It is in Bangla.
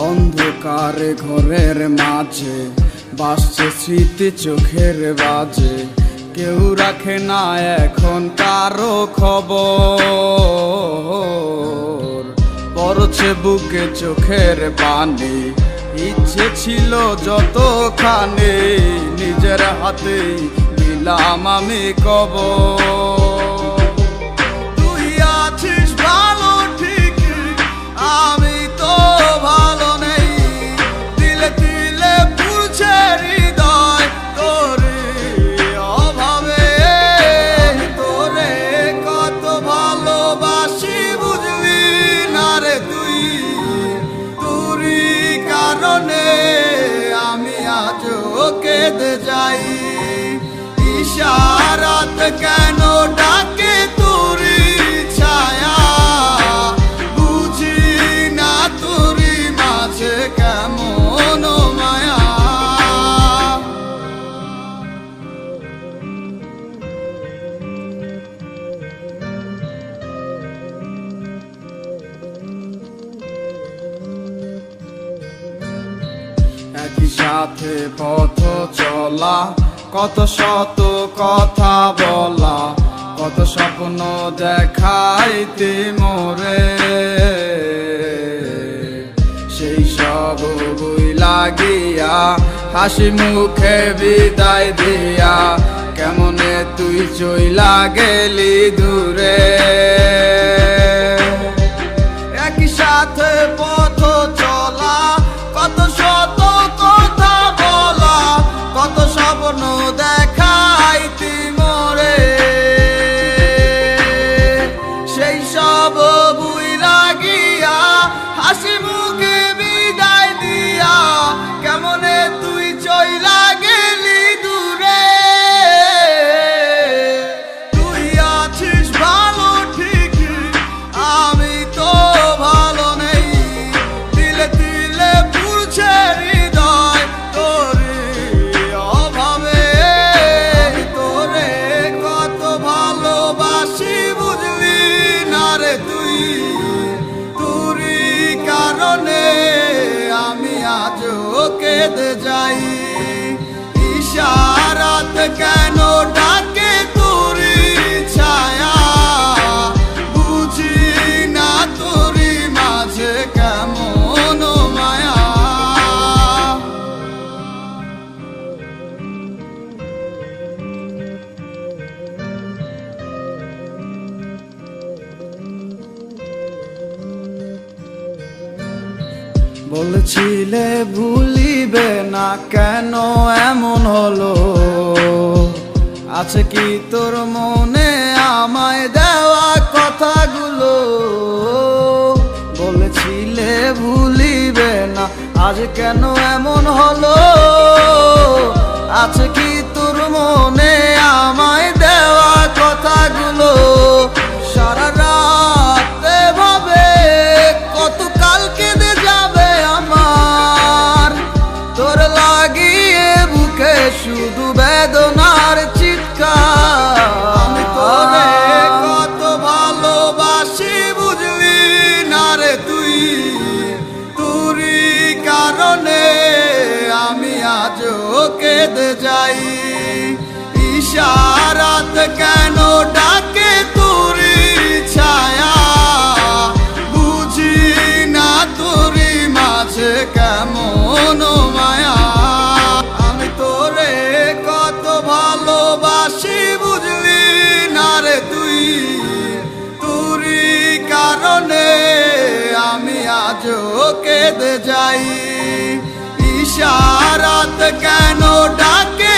অন্ধকারে ঘরের মাঝে বাসছে স্মৃতি চোখের বাজে, কেউ রাখে না এখন কারো খবর। পড়ছে বুকে চোখের পানি, ইচ্ছে ছিল যতখানি, নিজের হাতে দিলাম আমি কবর। তুই আছিস ভালো ঠিক, আমি তো ভালো নেই, দিলে দিলে পুড়ছে হৃদয় তোরে অভাবে। তোরে কত ভালোবাসি বুঝলি না রে তুই, তোরই কারণে আমি আজও কেঁদে যাই। ইশারাত কেন ডাকে তোরই ছায়া, বুঝি না তোরই মাঝে কেমন মায়া। একই সাথে পথ চলা, কত শত কথা বলা, কত স্বপ্ন দেখাইতে মোরে, সেই সব বই লাগিয়া হাসি মুখে বিদায় দিয়া, কেমনে তুই চইলা গেলি দূরে। একই সাথে পথ চলা, কত শত কথা বলা, কত স্বপ্ন দেখাইতি মোরে, সেই সব বুইলা গিয়া হাসি মুখে বিদায় দিয়া, কেমনে তুই চইলা গেলি দূরে। তুই আছিস ভালো ঠিক, আমি তো ভালো নেই, দিলে দিলে পুড়ছে হৃদয় তোরে অভাবে। তোরে কত ভালোবাসি বুঝলি না রে তুই, তোরই কারণে আমি আজও কেঁদে যাই। ইশারাত কেন ডাকে তোরই ছায়া, বুঝি না তোরই মাঝে কেমন মায়া। বলছিলে ভুলিবে না, কেন এমন হলো? আছে কি তোর মনে আমায় দেওয়া কথাগুলো? বলেছিলে ভুলিবে না, আজ কেন এমন হলো? আছে কি তোর মনে আমায় দেওয়া কথাগুলো? সারা রাত ভাবে কত কাল কেঁদে যাবে আমার, তোর লাগিয়ে বুকে শুধু বেদনার চিৎকার। আমি তোরে কত ভালোবাসি বুঝলি না রে তুই, তোরই কারণে আমি আজও কেঁদে যাই। ইশারাত কেন ডাকে তোরই ছায়া, বুঝি না তোরই মাঝে কেমন মায়া। আমি তোরে কত ভালোবাসি বুঝলি না রে তুই, তোরই কারণে আমি আজও কেঁদে যাই। ইশারাত কেন ডাকে